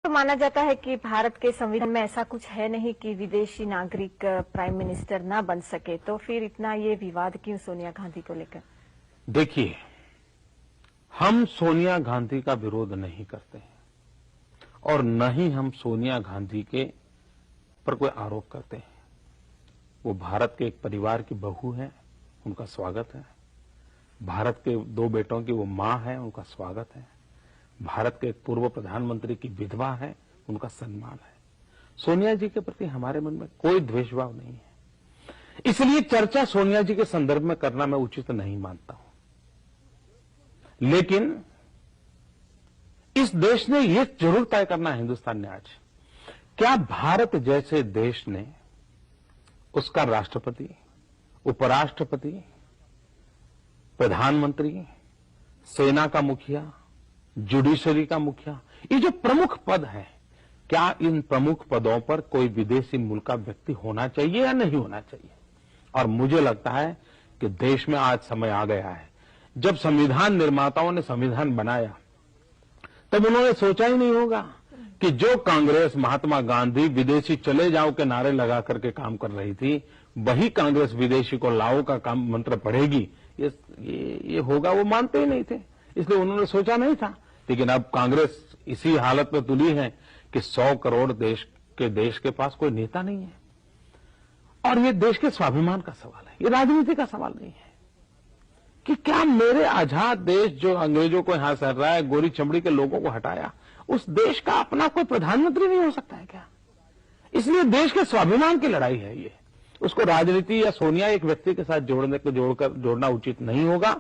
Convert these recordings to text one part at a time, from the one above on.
तो माना जाता है कि भारत के संविधान में ऐसा कुछ है नहीं कि विदेशी नागरिक प्राइम मिनिस्टर ना बन सके, तो फिर इतना ये विवाद क्यों सोनिया गांधी को लेकर? देखिए, हम सोनिया गांधी का विरोध नहीं करते हैं और न ही हम सोनिया गांधी के पर कोई आरोप करते हैं। वो भारत के एक परिवार की बहू है, उनका स्वागत है। भारत के 2 बेटों की वो मां है, उनका स्वागत है। भारत के एक पूर्व प्रधानमंत्री की विधवा है, उनका सम्मान है। सोनिया जी के प्रति हमारे मन में कोई द्वेषभाव नहीं है, इसलिए चर्चा सोनिया जी के संदर्भ में करना मैं उचित नहीं मानता हूं। लेकिन इस देश ने यह जरूर तय करना है, हिंदुस्तान ने आज, क्या भारत जैसे देश ने उसका राष्ट्रपति, उपराष्ट्रपति, प्रधानमंत्री, सेना का मुखिया, जुडिशरी का मुखिया, ये जो प्रमुख पद है, क्या इन प्रमुख पदों पर कोई विदेशी मूल का व्यक्ति होना चाहिए या नहीं होना चाहिए? और मुझे लगता है कि देश में आज समय आ गया है। जब संविधान निर्माताओं ने संविधान बनाया तब उन्होंने सोचा ही नहीं होगा कि जो कांग्रेस महात्मा गांधी विदेशी चले जाओ के नारे लगा करके काम कर रही थी, वही कांग्रेस विदेशी को लाओ का काम मंत्र पढ़ेगी, ये होगा, वो मानते ही नहीं थे, इसलिए उन्होंने सोचा नहीं था। लेकिन अब कांग्रेस इसी हालत में तुली है कि 100 करोड़ देश के पास कोई नेता नहीं है। और ये देश के स्वाभिमान का सवाल है, ये राजनीति का सवाल नहीं है कि क्या मेरे आजाद देश जो अंग्रेजों को यहां सर रहा है, गोरी चमड़ी के लोगों को हटाया, उस देश का अपना कोई प्रधानमंत्री नहीं हो सकता है क्या? इसलिए देश के स्वाभिमान की लड़ाई है ये। उसको राजनीति या सोनिया एक व्यक्ति के साथ जोड़ना उचित नहीं होगा।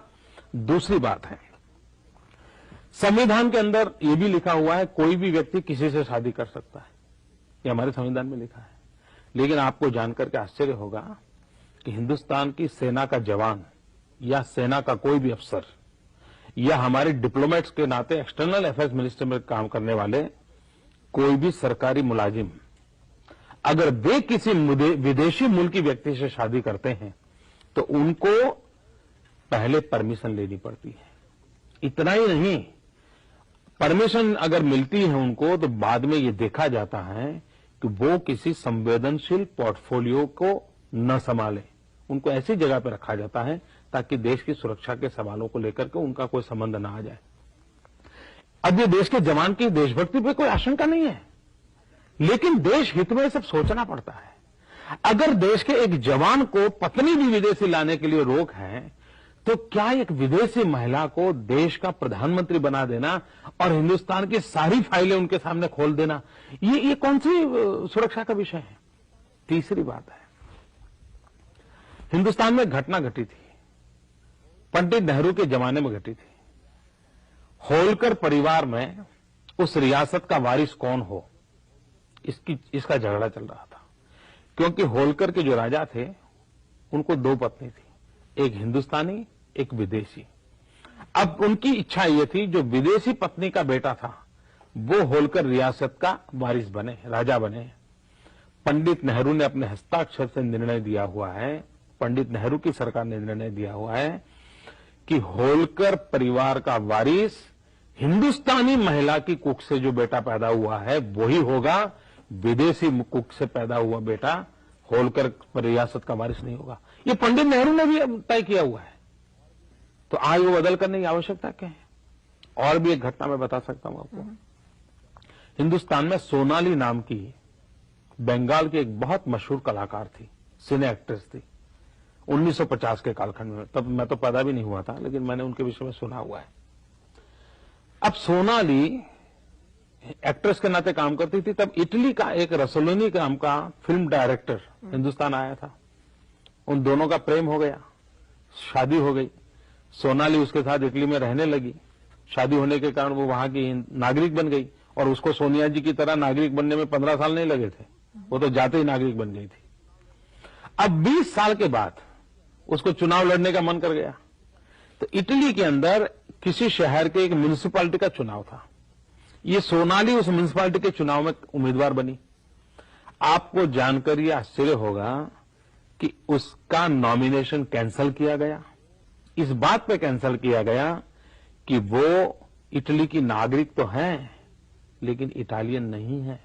दूसरी बात है, संविधान के अंदर यह भी लिखा हुआ है कोई भी व्यक्ति किसी से शादी कर सकता है, ये हमारे संविधान में लिखा है। लेकिन आपको जानकर के आश्चर्य होगा कि हिंदुस्तान की सेना का जवान या सेना का कोई भी अफसर या हमारे डिप्लोमेट्स के नाते एक्सटर्नल अफेयर्स मिनिस्टर में काम करने वाले कोई भी सरकारी मुलाजिम, अगर वे किसी विदेशी मूल की व्यक्ति से शादी करते हैं तो उनको पहले परमिशन लेनी पड़ती है। इतना ही नहीं, परमिशन अगर मिलती है उनको तो बाद में ये देखा जाता है कि वो किसी संवेदनशील पोर्टफोलियो को न संभाले, उनको ऐसी जगह पर रखा जाता है ताकि देश की सुरक्षा के सवालों को लेकर के उनका कोई संबंध ना आ जाए। अब ये देश के जवान की देशभक्ति पे कोई आशंका नहीं है, लेकिन देश हित में सब सोचना पड़ता है। अगर देश के एक जवान को पत्नी भी विदेशी लाने के लिए रोक है, तो क्या एक विदेशी महिला को देश का प्रधानमंत्री बना देना और हिंदुस्तान की सारी फाइलें उनके सामने खोल देना, ये कौन सी सुरक्षा का विषय है? तीसरी बात है, हिंदुस्तान में घटना घटी थी, पंडित नेहरू के जमाने में घटी थी। होलकर परिवार में उस रियासत का वारिस कौन हो, इसका झगड़ा चल रहा था, क्योंकि होलकर के जो राजा थे उनको 2 पत्नी थी, एक हिंदुस्तानी, एक विदेशी। अब उनकी इच्छा यह थी जो विदेशी पत्नी का बेटा था वो होलकर रियासत का वारिस बने, राजा बने। पंडित नेहरू ने अपने हस्ताक्षर से निर्णय दिया हुआ है, पंडित नेहरू की सरकार ने निर्णय दिया हुआ है कि होलकर परिवार का वारिस हिंदुस्तानी महिला की कुख से जो बेटा पैदा हुआ है वही होगा, विदेशी कुख से पैदा हुआ बेटा होलकर रियासत का वारिस नहीं होगा। ये पंडित नेहरू ने भी तय किया हुआ है, तो आज वो बदल करने की आवश्यकता क्या है? और भी एक घटना मैं बता सकता हूं आपको। हिंदुस्तान में सोनाली नाम की बंगाल की एक बहुत मशहूर कलाकार थी, सिने एक्ट्रेस थी, 1950 के कालखंड में, तब मैं तो पैदा भी नहीं हुआ था, लेकिन मैंने उनके विषय में सुना हुआ है। अब सोनाली एक्ट्रेस के नाते काम करती थी, तब इटली का एक रसोलिनी नाम का फिल्म डायरेक्टर हिंदुस्तान आया था। उन दोनों का प्रेम हो गया, शादी हो गई। सोनाली उसके साथ इटली में रहने लगी, शादी होने के कारण वो वहां की नागरिक बन गई, और उसको सोनिया जी की तरह नागरिक बनने में 15 साल नहीं लगे थे, वो तो जाते ही नागरिक बन गई थी। अब 20 साल के बाद उसको चुनाव लड़ने का मन कर गया, तो इटली के अंदर किसी शहर के एक म्युनिसिपैलिटी का चुनाव था। ये सोनाली उस म्युनिसिपैलिटी के चुनाव में उम्मीदवार बनी। आपको जानकर यह आश्चर्य होगा कि उसका नॉमिनेशन कैंसिल किया गया। इस बात पे कैंसिल किया गया कि वो इटली की नागरिक तो हैं, लेकिन इटालियन नहीं है,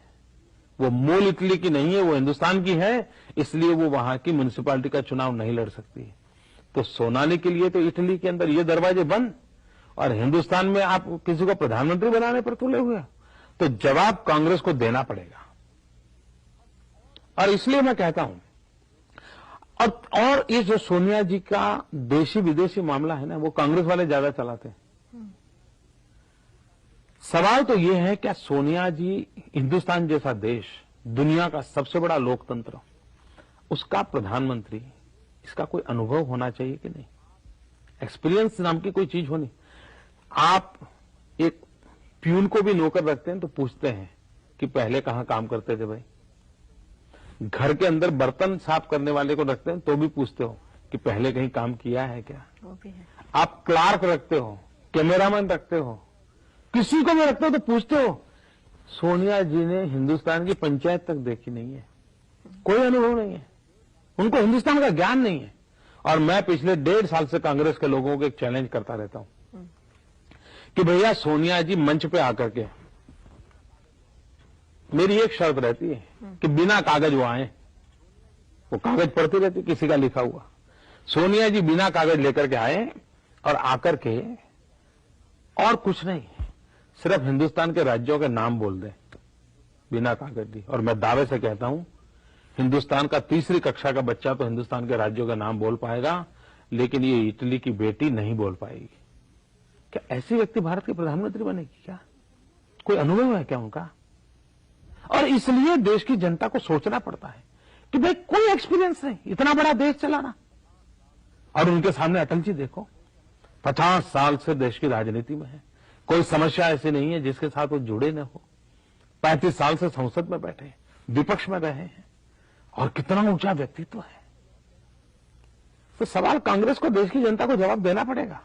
वो मूल इटली की नहीं है, वो हिंदुस्तान की है, इसलिए वो वहां की म्युनिसिपैलिटी का चुनाव नहीं लड़ सकती। तो सोनाली के लिए तो इटली के अंदर ये दरवाजे बंद, और हिंदुस्तान में आप किसी को प्रधानमंत्री बनाने पर तुले हुए। तो जवाब कांग्रेस को देना पड़ेगा, और इसलिए मैं कहता हूं, और ये जो सोनिया जी का देशी विदेशी मामला है ना, वो कांग्रेस वाले ज्यादा चलाते हैं। सवाल तो ये है, क्या सोनिया जी, हिंदुस्तान जैसा देश, दुनिया का सबसे बड़ा लोकतंत्र, उसका प्रधानमंत्री, इसका कोई अनुभव होना चाहिए कि नहीं? एक्सपीरियंस नाम की कोई चीज होनी। आप एक प्यून को भी नौकर रखते हैं तो पूछते हैं कि पहले कहां काम करते थे भाई। घर के अंदर बर्तन साफ करने वाले को रखते हैं तो भी पूछते हो कि पहले कहीं काम किया है क्या? वो भी है। आप क्लार्क रखते हो, कैमरामैन रखते हो, किसी को भी रखते हो तो पूछते हो। सोनिया जी ने हिंदुस्तान की पंचायत तक देखी नहीं है, कोई अनुभव नहीं है, उनको हिंदुस्तान का ज्ञान नहीं है। और मैं पिछले 1.5 साल से कांग्रेस के लोगों को एक चैलेंज करता रहता हूं कि भैया सोनिया जी मंच पे आकर के, मेरी एक शर्त रहती है कि बिना कागज वो आए। वो कागज पढ़ती रहती, किसी का लिखा हुआ। सोनिया जी बिना कागज लेकर के आए, और आकर के और कुछ नहीं, सिर्फ हिंदुस्तान के राज्यों के नाम बोल दें बिना कागज दी। और मैं दावे से कहता हूं, हिंदुस्तान का 3री कक्षा का बच्चा तो हिंदुस्तान के राज्यों का नाम बोल पाएगा, लेकिन ये इटली की बेटी नहीं बोल पाएगी। क्या ऐसी व्यक्ति भारत की प्रधानमंत्री बनेगी? क्या कोई अनुभव है क्या उनका? और इसलिए देश की जनता को सोचना पड़ता है कि भाई कोई एक्सपीरियंस नहीं, इतना बड़ा देश चलाना। और उनके सामने अटल जी देखो, 50 साल से देश की राजनीति में है, कोई समस्या ऐसी नहीं है जिसके साथ वो जुड़े न हो। 35 साल से संसद में बैठे, विपक्ष में रहे हैं, और कितना ऊंचा व्यक्तित्व है। तो सवाल कांग्रेस को, देश की जनता को जवाब देना पड़ेगा।